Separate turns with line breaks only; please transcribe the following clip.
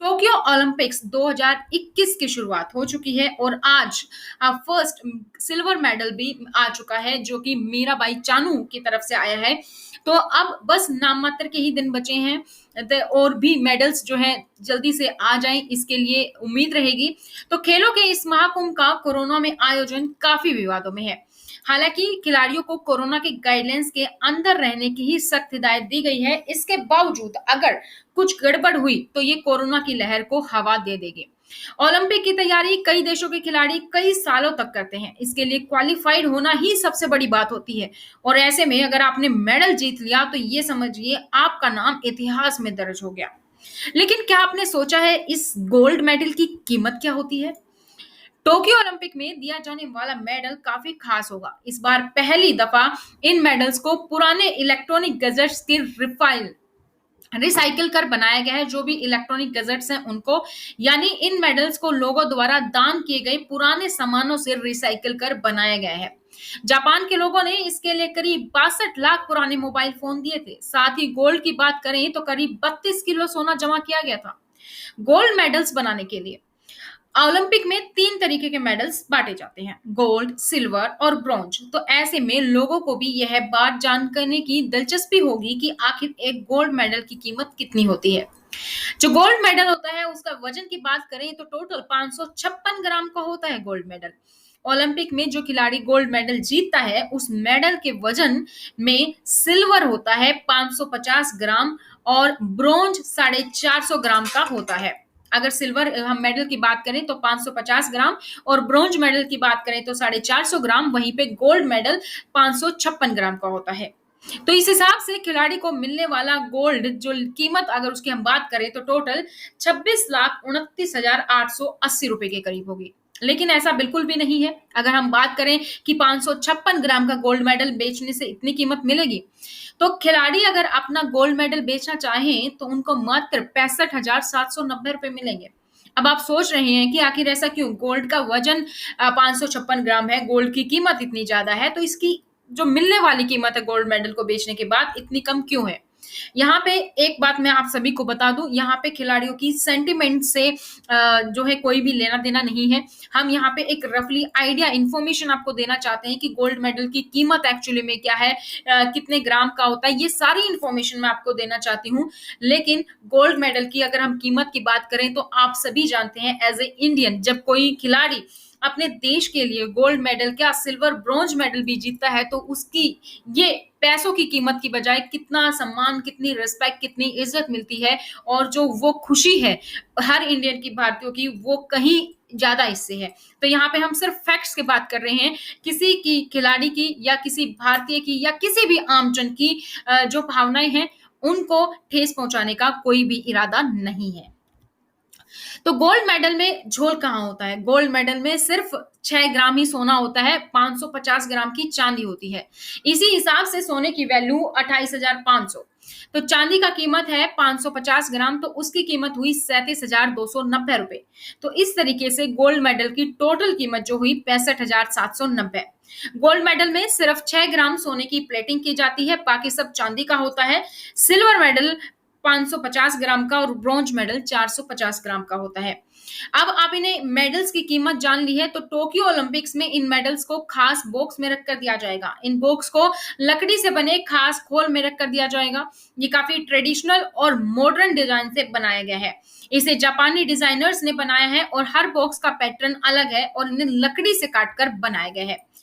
Tokyo Olympics 2021 की शुरुआत हो चुकी है और आज फर्स्ट सिल्वर मेडल भी आ चुका है जो कि मीराबाई चानू की तरफ से आया है। तो अब बस नाम मात्र के ही दिन बचे हैं और भी मेडल्स जो है जल्दी से आ जाएं इसके लिए उम्मीद रहेगी। तो खेलों के इस महाकुंभ का कोरोना में आयोजन काफी विवादों में है। हालांकि खिलाड़ियों को कोरोना के गाइडलाइंस के अंदर रहने की ही सख्त हिदायत दी गई है। इसके बावजूद अगर कुछ गड़बड़ हुई तो ये कोरोना की लहर को हवा दे देगी। ओलंपिक की तैयारी कई देशों के खिलाड़ी कई सालों तक करते हैं। इसके लिए क्वालिफाइड होना ही सबसे बड़ी बात होती है और ऐसे में अगर आपने मेडल जीत लिया तो ये समझिए आपका नाम इतिहास में दर्ज हो गया। लेकिन क्या आपने सोचा है इस गोल्ड मेडल की कीमत क्या होती है? टोक्यो ओलंपिक में दिया जाने वाला मेडल काफी खास होगा। इस बार पहली दफा इन मेडल्स को पुराने इलेक्ट्रॉनिक गैजेट्स के रिसाइकिल कर बनाया गया है। जो भी इलेक्ट्रॉनिक गैजेट्स हैं उनको, यानी इन मेडल्स को लोगों द्वारा दान किए गए पुराने सामानों से रिसाइकिल कर बनाया गया है। जापान के लोगों ने इसके लिए करीब 62 लाख पुराने मोबाइल फोन दिए थे। साथ ही गोल्ड की बात करें तो करीब 32 किलो सोना जमा किया गया था गोल्ड मेडल्स बनाने के लिए। ओलंपिक में 3 तरीके के मेडल्स बांटे जाते हैं, गोल्ड, सिल्वर और ब्रॉन्ज। तो ऐसे में लोगों को भी यह बात जानने की दिलचस्पी होगी कि आखिर एक गोल्ड मेडल की कीमत कितनी होती है। जो गोल्ड मेडल होता है उसका वजन की बात करें तो टोटल 556 ग्राम का होता है गोल्ड मेडल। ओलंपिक में जो खिलाड़ी गोल्ड मेडल जीतता है उस मेडल के वजन में सिल्वर होता है 550 ग्राम और ब्रोंज 450 ग्राम का होता है। अगर सिल्वर हम मेडल की बात करें तो 550 ग्राम और ब्रोंज मेडल की बात करें तो 450 ग्राम, वहीं पे गोल्ड मेडल 556 ग्राम का होता है। तो इस हिसाब से खिलाड़ी को मिलने वाला गोल्ड जो कीमत अगर उसकी हम बात करें तो टोटल 26,29,880 रुपए के करीब होगी। लेकिन ऐसा बिल्कुल भी नहीं है। अगर हम बात करें कि 556 ग्राम का गोल्ड मेडल बेचने से इतनी कीमत मिलेगी, तो खिलाड़ी अगर अपना गोल्ड मेडल बेचना चाहें तो उनको मात्र 65,790 रुपए मिलेंगे। अब आप सोच रहे हैं कि आखिर ऐसा क्यों? गोल्ड का वजन 556 ग्राम है, गोल्ड की कीमत इतनी ज्यादा है, तो इसकी जो मिलने वाली कीमत है गोल्ड मेडल को बेचने के बाद इतनी कम क्यों है? यहाँ पे एक बात मैं आप सभी को बता दूं, यहाँ पे खिलाड़ियों की सेंटिमेंट से जो है कोई भी लेना देना नहीं है। हम यहाँ पे एक रफली आइडिया इंफॉर्मेशन आपको देना चाहते हैं कि गोल्ड मेडल की कीमत एक्चुअली में क्या है, कितने ग्राम का होता है, ये सारी इंफॉर्मेशन मैं आपको देना चाहती हूँ। लेकिन गोल्ड मेडल की अगर हम कीमत की बात करें तो आप सभी जानते हैं एज ए इंडियन जब कोई खिलाड़ी अपने देश के लिए गोल्ड मेडल क्या सिल्वर ब्रॉन्ज मेडल भी जीतता है तो उसकी ये पैसों की कीमत की बजाय कितना सम्मान, कितनी रिस्पेक्ट, कितनी इज्जत मिलती है और जो वो खुशी है हर इंडियन की, भारतीयों की, वो कहीं ज्यादा इससे है। तो यहाँ पे हम सिर्फ फैक्ट्स की बात कर रहे हैं, किसी की खिलाड़ी की या किसी भारतीय की या किसी भी आमजन की जो भावनाएं हैं उनको ठेस पहुंचाने का कोई भी इरादा नहीं है। तो गोल्ड मेडल में झोल कहाँ होता है? गोल्ड मेडल में सिर्फ 6 ग्राम ही सोना होता है, 550 ग्राम की चांदी होती है। इसी हिसाब से सोने की वैल्यू 28,500। तो चांदी का कीमत है 550 ग्राम, तो उसकी कीमत हुई 37,290 रुपए। तो इस तरीके से गोल्ड मेडल की टोटल कीमत जो हुई 65,790। गोल्ड मेडल में सिर्फ 6 ग्राम सोने की प्लेटिंग की जाती है, बाकी सब चांदी का होता है। सिल्वर मेडल 550 ग्राम का और ब्रॉन्ज मेडल 450 ग्राम का होता है। अब आप इन्हें मेडल्स की कीमत जान ली है तो टोक्यो ओलंपिक्स में इन मेडल्स को खास बॉक्स में रख कर दिया जाएगा। इन बॉक्स को लकड़ी से बने खास खोल में रख कर दिया जाएगा। ये काफी ट्रेडिशनल और मॉडर्न डिजाइन से बनाया गया है। इसे जापानी डिजाइनर्स ने बनाया है और हर बॉक्स का पैटर्न अलग है और इन्हें लकड़ी से काटकर बनाया गया है।